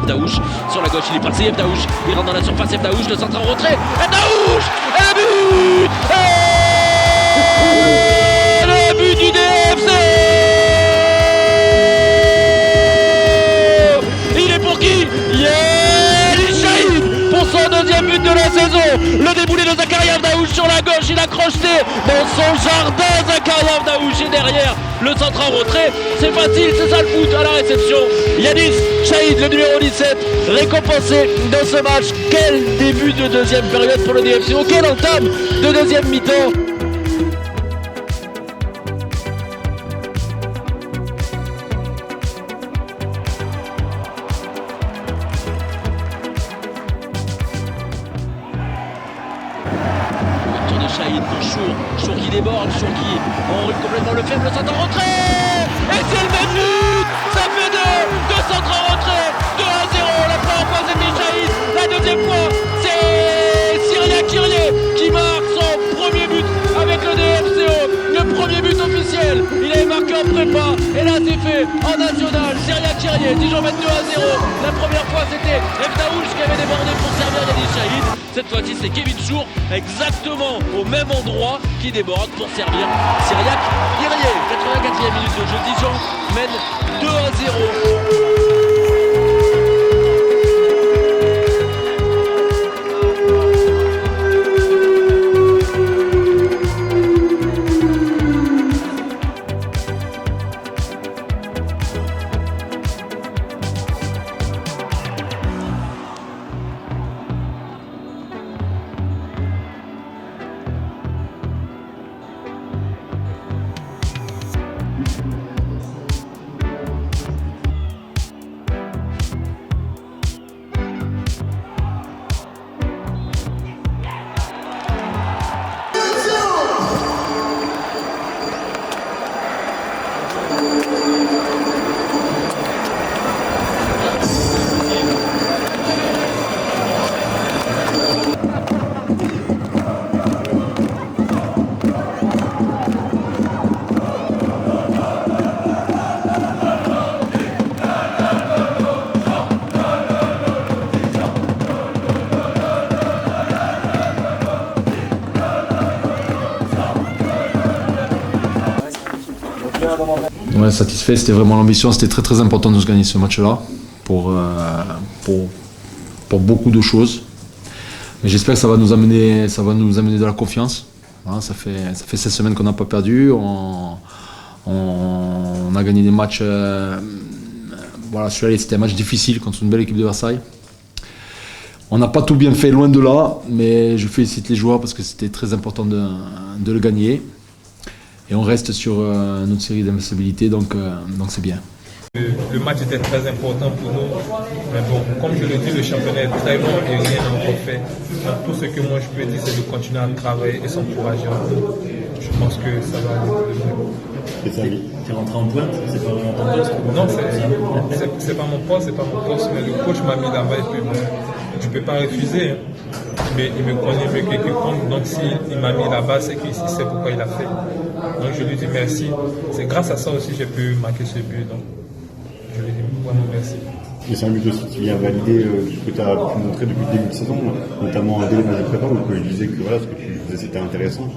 Evdaouch sur la gauche, il est passé, Evdaouch, il rentre dans la surface, Evdaouch, le centre en retrait, Evdaouch, un but, le but du DFC. Il est pour qui? Yanis Chahid pour son deuxième but de la saison. Le déboulé de Zakaria Evdaouch sur la gauche, il a crocheté dans son jardin. Zakaria Evdaouch est derrière, le centre en retrait. C'est facile, c'est ça le foot. À la réception, Yanis Chahid, le numéro 17, récompensé dans ce match. Quel début de deuxième période pour le DFC, quelle entame de deuxième mi-temps. Chahid pour Chour qui déborde, Chour qui enroule complètement le faible, centre en retrait. Et c'est le même but. Ça fait deux centres en retrait, 2-0. La première fois c'était Chahid, la deuxième fois c'est Cyriac Kyrié qui marque son premier but avec le DFCO. Le premier but officiel, il avait marqué en prépa et là c'est fait en national. Cyriac Kyrié, Dijon mène 2-0. La première fois c'était Evdaouch qui avait débordé pour servir Yanis Chahid. Cette fois-ci, c'est Kevin Chour, exactement au même endroit, qui déborde pour servir Cyriac Kyrié. 84e minute de jeu, Dijon mène 2-0. Ouais, satisfait, c'était vraiment l'ambition, c'était très très important de se gagner ce match-là pour beaucoup de choses. Mais j'espère que ça va nous amener de la confiance. Hein, ça fait 16 semaines qu'on n'a pas perdu, on a gagné des matchs. Celui-là c'était un match difficile contre une belle équipe de Versailles. On n'a pas tout bien fait, loin de là, mais je félicite les joueurs parce que c'était très important de le gagner. Et on reste sur notre série d'invincibilité, donc c'est bien. Le match était très important pour nous, mais bon, comme je le dis, le championnat est très bon et rien n'est encore fait. Donc, tout ce que moi je peux dire, c'est de continuer à travailler et s'encourager en nous. Je pense que ça va aller pour le mieux. Tu es rentré en pointe, c'est pas vraiment ton poste? Non, c'est pas mon poste, mais le coach m'a mis là-bas et puis bon, je peux pas refuser. Hein. Mais il me connaît mieux que quiconque, donc s'il m'a mis là-bas, c'est qu'il sait pourquoi il a fait. Donc je lui dis merci. C'est grâce à ça aussi que j'ai pu marquer ce but. Donc je lui dis vraiment merci. Et c'est un but aussi qui vient valider ce que tu as pu montrer depuis le début de saison, notamment dès les matchs de prépa, où je disais que voilà, ce que tu faisais c'était intéressant.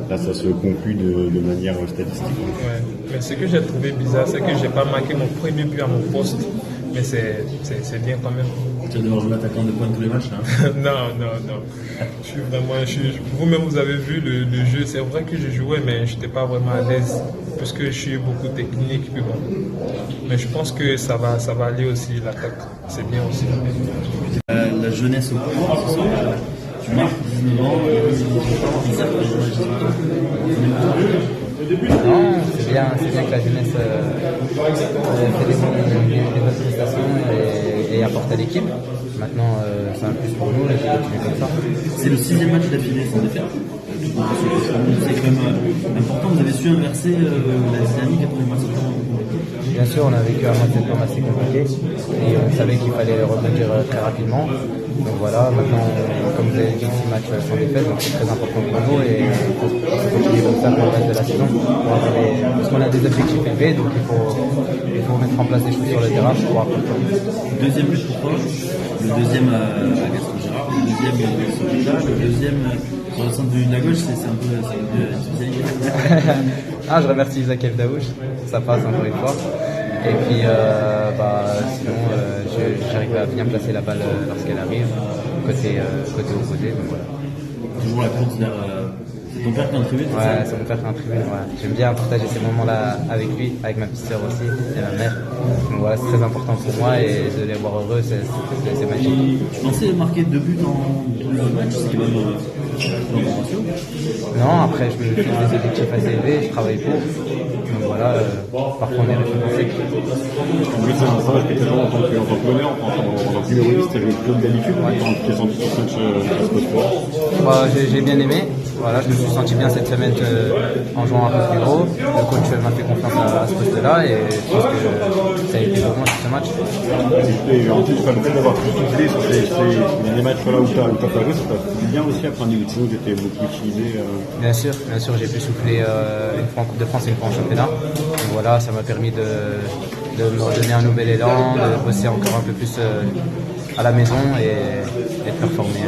Là ça se conclut de manière statistique. Ouais. Mais ce que j'ai trouvé bizarre, c'est que j'ai pas marqué mon premier but à mon poste. Mais c'est bien quand même. Tu vas devoir jouer attaquant de pointe tous les matchs hein? Non. Vous-même vous avez vu le jeu. C'est vrai que je jouais, mais je n'étais pas vraiment à l'aise. Puisque je suis beaucoup technique. Puis bon. Mais je pense que ça va aller aussi l'attaque. C'est bien aussi. La jeunesse au cours, ce soir, tu marques 19 ans, bizarre que non, c'est bien que la jeunesse fait des bonnes prestations et apporte à l'équipe. Maintenant, c'est un plus pour nous, et je continue comme ça. C'est le 6e match d'affilée sans défaite. C'est quand même important, vous avez su inverser la dynamique après le match. Bien sûr, on a vécu un mois de septembre assez compliqué et on savait qu'il fallait rebondir très rapidement. Donc voilà, maintenant, comme vous avez dit, 6 matchs sans défaite, donc c'est très important pour nous et il faut continuer comme ça pour le reste de la saison. Parce qu'on a des objectifs élevés, donc il faut mettre en place des choses sur le terrain pour pouvoir performer. Deuxième but pour toi, le deuxième à Gaston Gérard, le deuxième sur Lucas, le deuxième sur le centre de la gauche, c'est un peu la spécialité. Je remercie Isaac El Daouche, ça passe encore une fois. Et puis sinon j'arrive à bien placer la balle lorsqu'elle arrive, côté opposé, donc voilà. Toujours la course vers... C'est ton père qui est en tribune, c'est ça? Ouais, c'est mon père qui est en tribune, ouais. J'aime bien partager ces moments-là avec lui, avec ma petite sœur aussi, et ma mère. Donc voilà, c'est très important pour moi et de les voir heureux, c'est magique. Tu pensais marquer 2 buts dans le match, c'est quand même un ratio. Non, après je me fais des objectifs assez élevés, je travaille pour. Donc voilà, parfois on est récompensé. En plus, c'est un stage que tu as en tant que meneur, en tant que numéro 10, tu as joué plus d'habitude, quand tu t'es senti sur ce match à Sport. J'ai bien aimé. Voilà, je me suis senti bien cette semaine en jouant un peu plus haut. Le coach m'a fait confiance à ce poste-là et je pense que ça a été pour moi sur ce match. Et en plus, le fait d'avoir pu souffler sur ces derniers matchs là où tu as pas joué, ça t'a fait bien aussi après un début de saison où tu étais beaucoup utilisé. Bien sûr, j'ai pu souffler une fois en Coupe de France et une fois en championnat. Donc voilà, ça m'a permis de me redonner un nouvel élan, de bosser encore un peu plus à la maison et de performer.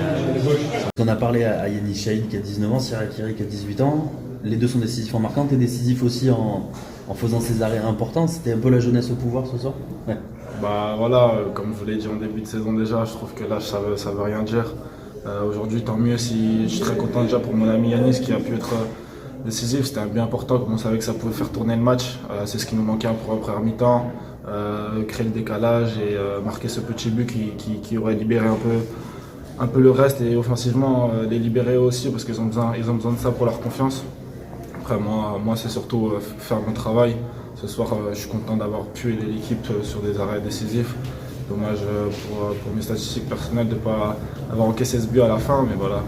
On a parlé à Yanis Chahid qui a 19 ans, Cyril Akiri qui a 18 ans. Les deux sont décisifs en marquant. Tu es décisif aussi en faisant ces arrêts importants. C'était un peu la jeunesse au pouvoir ce soir. Ouais. Bah voilà, comme je vous l'ai dit en début de saison déjà, je trouve que l'âge ça veut rien dire. Aujourd'hui tant mieux si je suis très content déjà pour mon ami Yanis qui a pu être décisif. C'était bien important, comme on savait que ça pouvait faire tourner le match. C'est ce qui nous manquait pour la première mi-temps. Créer le décalage et marquer ce petit but qui aurait libéré un peu le reste et offensivement les libérer aussi parce qu'ils ont besoin de ça pour leur confiance. Après moi c'est surtout faire mon travail. Ce soir je suis content d'avoir pu aider l'équipe sur des arrêts décisifs. Dommage pour mes statistiques personnelles de ne pas avoir encaissé ce but à la fin, mais voilà.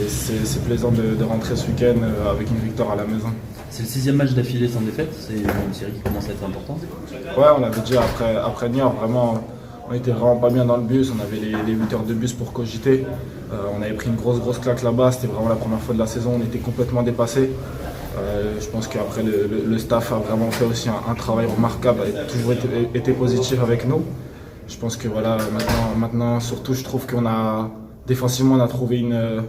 C'est plaisant de rentrer ce week-end avec une victoire à la maison. C'est le 6e match d'affilée sans défaite, c'est une série qui commence à être importante. Ouais, on l'avait dit après Niort, vraiment, on était vraiment pas bien dans le bus, on avait les 8 heures de bus pour cogiter. On avait pris une grosse claque là-bas, c'était vraiment la première fois de la saison, on était complètement dépassés. Je pense qu'après le staff a vraiment fait aussi un travail remarquable, a toujours été positif avec nous. Je pense que voilà, maintenant surtout je trouve défensivement on a trouvé une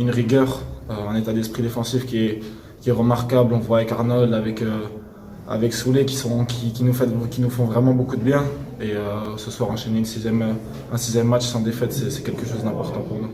rigueur, un état d'esprit défensif qui est remarquable. On voit avec Arnold, avec Soulé qui nous font vraiment beaucoup de bien. Et ce soir enchaîner un 6e match sans défaite, c'est quelque chose d'important pour nous.